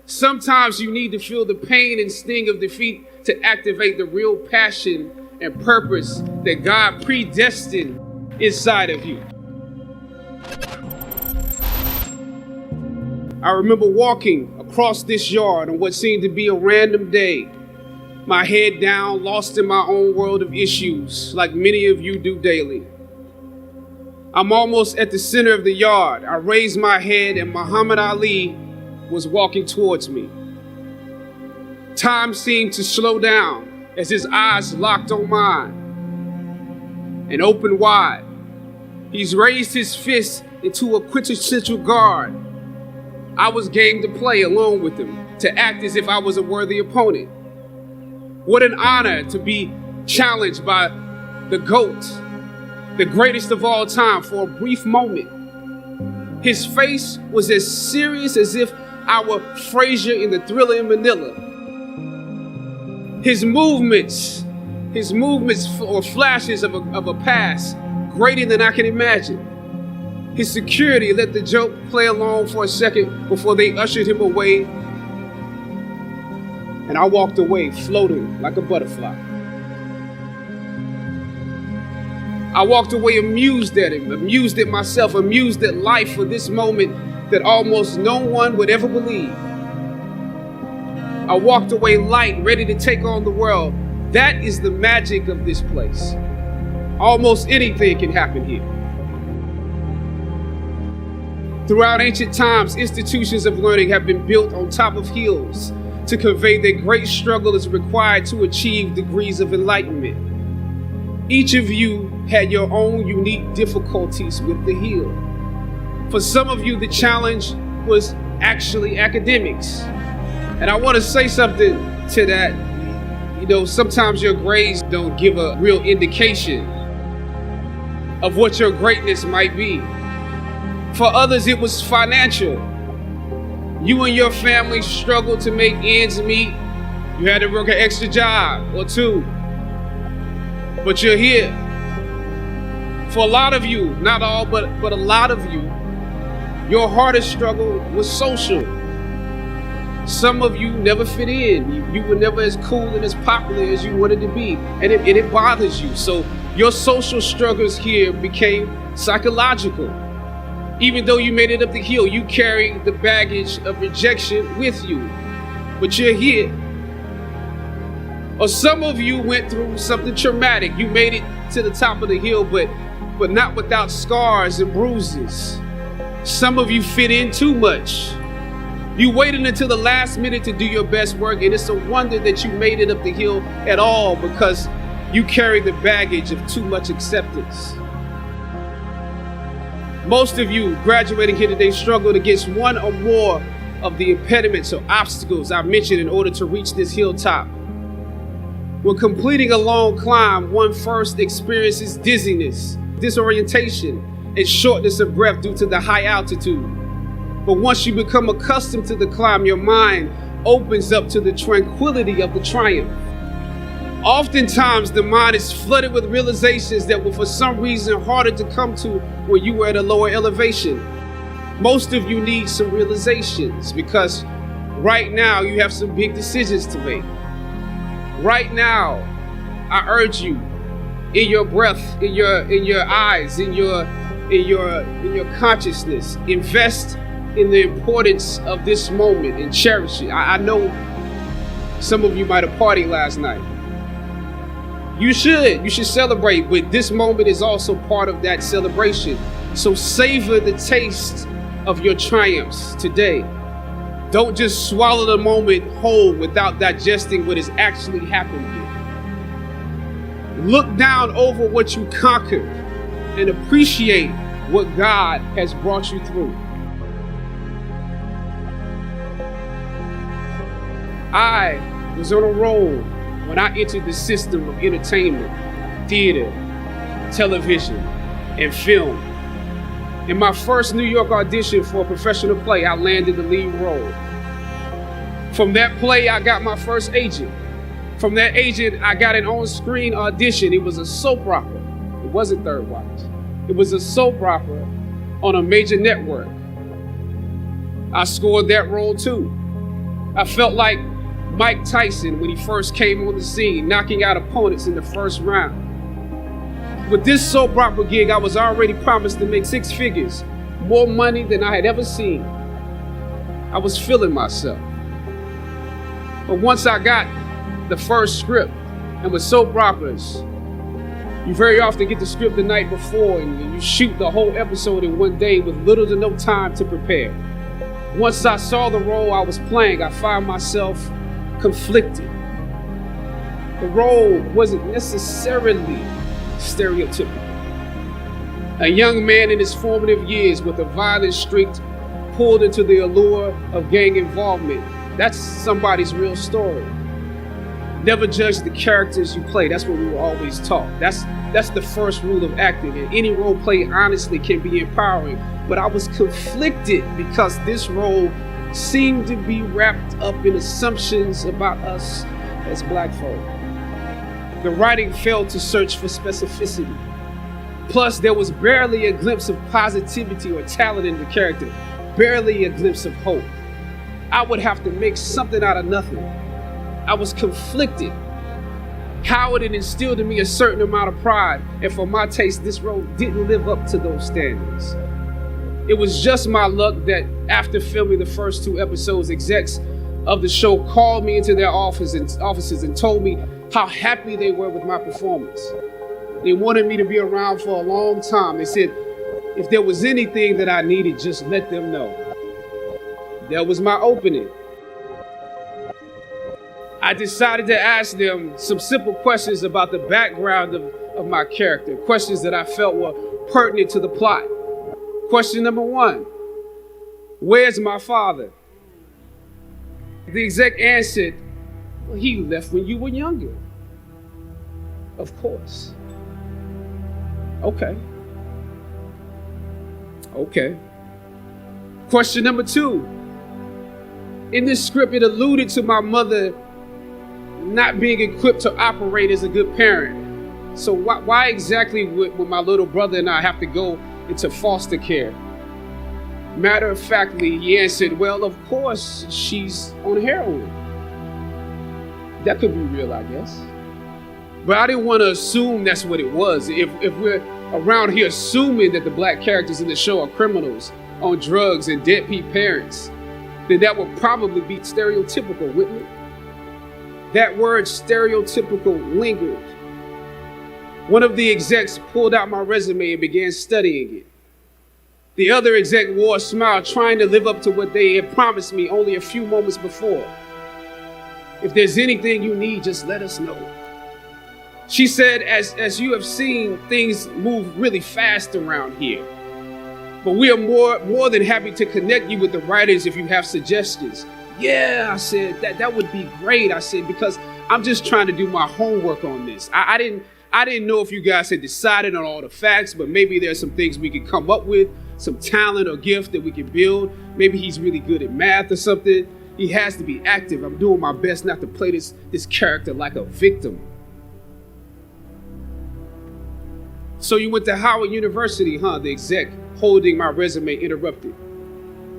Sometimes you need to feel the pain and sting of defeat to activate the real passion and purpose that God predestined inside of you. I remember walking across this yard on what seemed to be a random day, my head down, lost in my own world of issues, like many of you do daily. I'm almost at the center of the yard. I raised my head and Muhammad Ali was walking towards me. Time seemed to slow down as his eyes locked on mine and opened wide. He's raised his fist into a quintessential guard. I was game to play along with him, to act as if I was a worthy opponent. What an honor to be challenged by the GOAT, the greatest of all time, for a brief moment. His face was as serious as if I were Frazier in the Thriller in Manila. His movements were flashes of a past greater than I can imagine. His security let the joke play along for a second before they ushered him away. And I walked away floating like a butterfly. I walked away amused at him, amused at myself, amused at life for this moment that almost no one would ever believe. I walked away light, ready to take on the world. That is the magic of this place. Almost anything can happen here. Throughout ancient times, institutions of learning have been built on top of hills to convey that great struggle is required to achieve degrees of enlightenment. Each of you had your own unique difficulties with the hill. For some of you, the challenge was actually academics. And I want to say something to that. You know, sometimes your grades don't give a real indication of what your greatness might be. For others, it was financial. You and your family struggled to make ends meet. You had to work an extra job or two. But you're here. For a lot of you, not all, but a lot of you, your hardest struggle was social. Some of you never fit in. You were never as cool and as popular as you wanted to be. And it bothers you. So your social struggles here became psychological. Even though you made it up the hill, you carry the baggage of rejection with you. But you're here. Or some of you went through something traumatic. You made it to the top of the hill, but not without scars and bruises. Some of you fit in too much. You waited until the last minute to do your best work, and it's a wonder that you made it up the hill at all because you carry the baggage of too much acceptance. Most of you graduating here today struggled against one or more of the impediments or obstacles I mentioned in order to reach this hilltop. When completing a long climb, one first experiences dizziness, disorientation, and shortness of breath due to the high altitude. But once you become accustomed to the climb, your mind opens up to the tranquility of the triumph. Oftentimes, the mind is flooded with realizations that were for some reason harder to come to when you were at a lower elevation. Most of you need some realizations because right now you have some big decisions to make. Right now, I urge you, in your breath, in your eyes, in your consciousness, invest in the importance of this moment and cherish it. I know some of you might have partied last night. You should celebrate, but this moment is also part of that celebration. So savor the taste of your triumphs today. Don't just swallow the moment whole without digesting what has actually happened here. Look down over what you conquered and appreciate what God has brought you through. I was on a roll when I entered the system of entertainment, theater, television, and film. In my first New York audition for a professional play, I landed the lead role. From that play, I got my first agent. From that agent, I got an on-screen audition. It was a soap opera. It wasn't Third Watch. It was a soap opera on a major network. I scored that role too. I felt like Mike Tyson when he first came on the scene, knocking out opponents in the first round. With this soap opera gig, I was already promised to make 6 figures, more money than I had ever seen. I was feeling myself. But once I got the first script, and with soap operas, you very often get the script the night before and you shoot the whole episode in one day with little to no time to prepare. Once I saw the role I was playing, I found myself conflicted. The role wasn't necessarily stereotypical. A young man in his formative years with a violent streak pulled into the allure of gang involvement. That's somebody's real story. Never judge the characters you play. That's what we were always taught. That's the first rule of acting. And any role play honestly can be empowering. But I was conflicted because this role seemed to be wrapped up in assumptions about us as Black folk. The writing failed to search for specificity. Plus, there was barely a glimpse of positivity or talent in the character, barely a glimpse of hope. I would have to make something out of nothing. I was conflicted. Howard had instilled in me a certain amount of pride, and for my taste, this role didn't live up to those standards. It was just my luck that after filming the first 2 episodes, execs of the show called me into their offices and told me how happy they were with my performance. They wanted me to be around for a long time. They said, if there was anything that I needed, just let them know. That was my opening. I decided to ask them some simple questions about the background of my character, questions that I felt were pertinent to the plot. Question number 1, where's my father? The exec answered, well, he left when you were younger. Of course. Okay. Question number 2, in this script, it alluded to my mother not being equipped to operate as a good parent. So why exactly would my little brother and I have to go into foster care? Matter of factly, he answered, well, of course, she's on heroin. That could be real, I guess. But I didn't want to assume that's what it was. If we're around here assuming that the Black characters in the show are criminals on drugs and deadbeat parents, then that would probably be stereotypical, wouldn't it? That word stereotypical lingered. One of the execs pulled out my resume and began studying it. The other exec wore a smile, trying to live up to what they had promised me only a few moments before. If there's anything you need, just let us know. She said, as you have seen, things move really fast around here. But we are more than happy to connect you with the writers if you have suggestions. Yeah, I said, that would be great. I said, because I'm just trying to do my homework on this. I didn't know if you guys had decided on all the facts, but maybe there's some things we could come up with, some talent or gift that we can build. Maybe he's really good at math or something. He has to be active. I'm doing my best not to play this character like a victim. So you went to Howard University, huh? The exec holding my resume interrupted,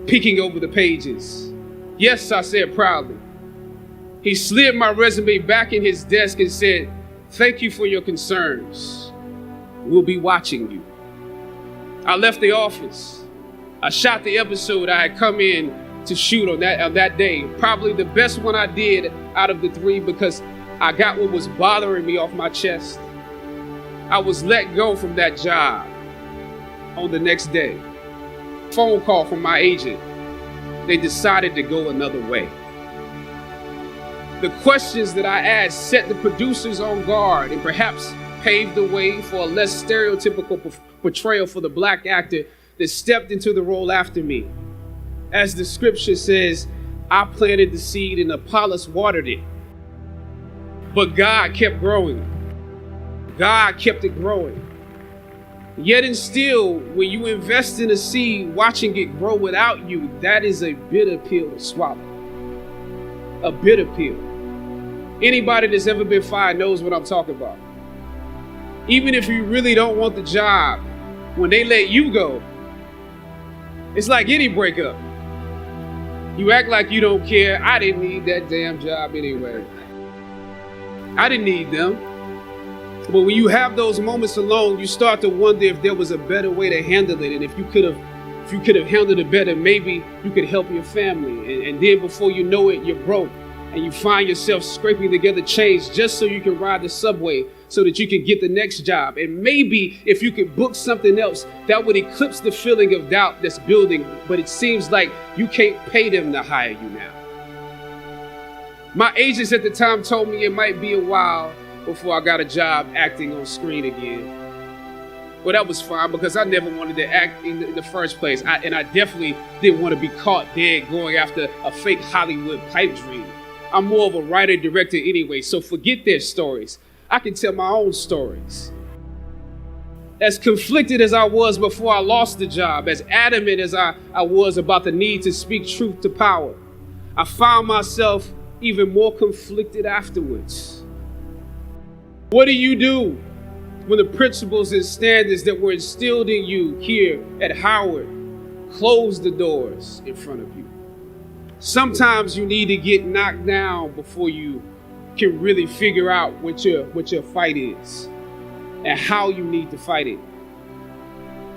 peeking over the pages. Yes, I said proudly. He slid my resume back in his desk and said, thank you for your concerns. We'll be watching you. I left the office. I shot the episode I had come in to shoot on that day. Probably the best one I did out of the 3 because I got what was bothering me off my chest. I was let go from that job on the next day. Phone call from my agent. They decided to go another way. The questions that I asked set the producers on guard and perhaps paved the way for a less stereotypical portrayal for the Black actor that stepped into the role after me. As the scripture says, I planted the seed and Apollos watered it. But God kept growing. God kept it growing. Yet and still, when you invest in a seed, watching it grow without you, that is a bitter pill to swallow. A bitter pill. Anybody that's ever been fired knows what I'm talking about. Even if you really don't want the job, when they let you go, it's like any breakup. You act like you don't care. I didn't need that damn job anyway. I didn't need them. But when you have those moments alone, you start to wonder if there was a better way to handle it. And if you could have handled it better, maybe you could help your family. And then before you know it, you're broke. And you find yourself scraping together change just so you can ride the subway, so that you can get the next job. And maybe if you could book something else, that would eclipse the feeling of doubt that's building. But it seems like you can't pay them to hire you now. My agents at the time told me it might be a while before I got a job acting on screen again. Well, that was fine because I never wanted to act in the first place. And I definitely didn't want to be caught dead going after a fake Hollywood pipe dream. I'm more of a writer-director anyway, so forget their stories. I can tell my own stories. As conflicted as I was before I lost the job, as adamant as I was about the need to speak truth to power, I found myself even more conflicted afterwards. What do you do when the principles and standards that were instilled in you here at Howard close the doors in front of you? Sometimes you need to get knocked down before you can really figure out what your fight is and how you need to fight it.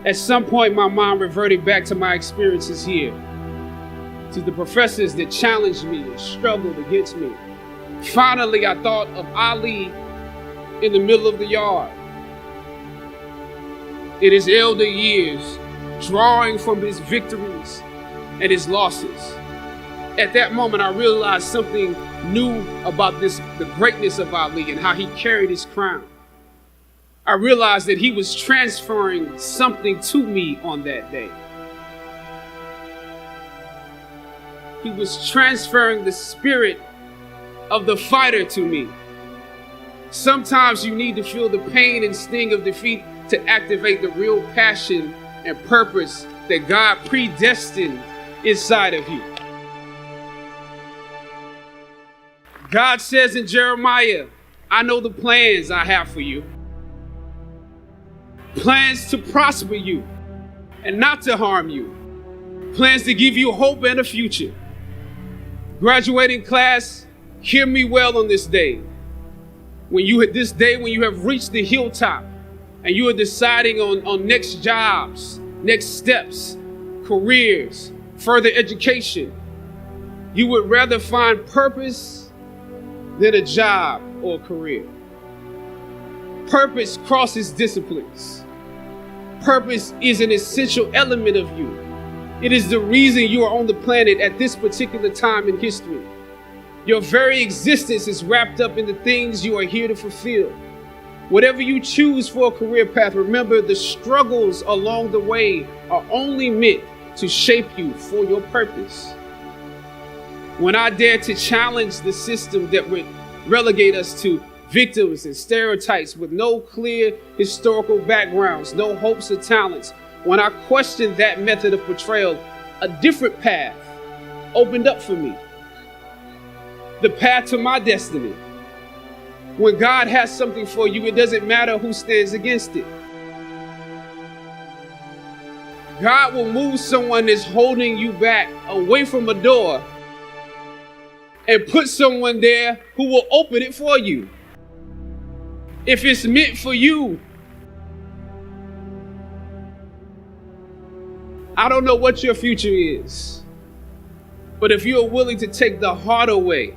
At some point, my mind reverted back to my experiences here, to the professors that challenged me and struggled against me. Finally, I thought of Ali in the middle of the yard, in his elder years, drawing from his victories and his losses. At that moment, I realized something new about the greatness of Ali and how he carried his crown. I realized that he was transferring something to me on that day. He was transferring the spirit of the fighter to me. Sometimes you need to feel the pain and sting of defeat to activate the real passion and purpose that God predestined inside of you. God says in Jeremiah, I know the plans I have for you. Plans to prosper you and not to harm you. Plans to give you hope and a future. Graduating class, hear me well on this day. When you have reached the hilltop and you are deciding on next jobs, next steps, careers, further education, you would rather find purpose than a job or a career. Purpose crosses disciplines. Purpose is an essential element of you. It is the reason you are on the planet at this particular time in history. Your very existence is wrapped up in the things you are here to fulfill. Whatever you choose for a career path, remember the struggles along the way are only meant to shape you for your purpose. When I dare to challenge the system that would relegate us to victims and stereotypes with no clear historical backgrounds, no hopes or talents, when I questioned that method of portrayal, a different path opened up for me. The path to my destiny. When God has something for you, it doesn't matter who stands against it. God will move someone that's holding you back away from a door and put someone there who will open it for you. If it's meant for you, I don't know what your future is, but if you're willing to take the harder way,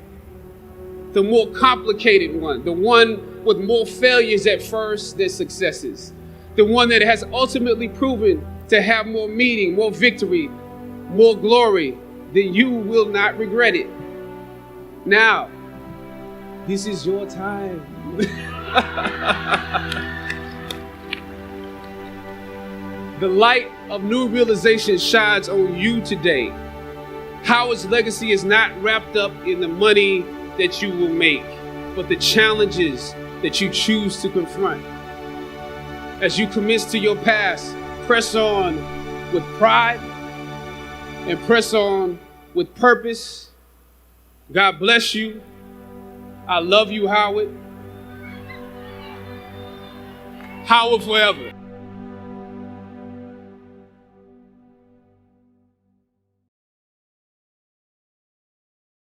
the more complicated one, the one with more failures at first than successes, the one that has ultimately proven to have more meaning, more victory, more glory, then you will not regret it. Now, this is your time. The light of new realization shines on you today. Howard's legacy is not wrapped up in the money that you will make, but the challenges that you choose to confront. As you commit to your past, press on with pride and press on with purpose. God bless you. I love you, Howard. Howard forever.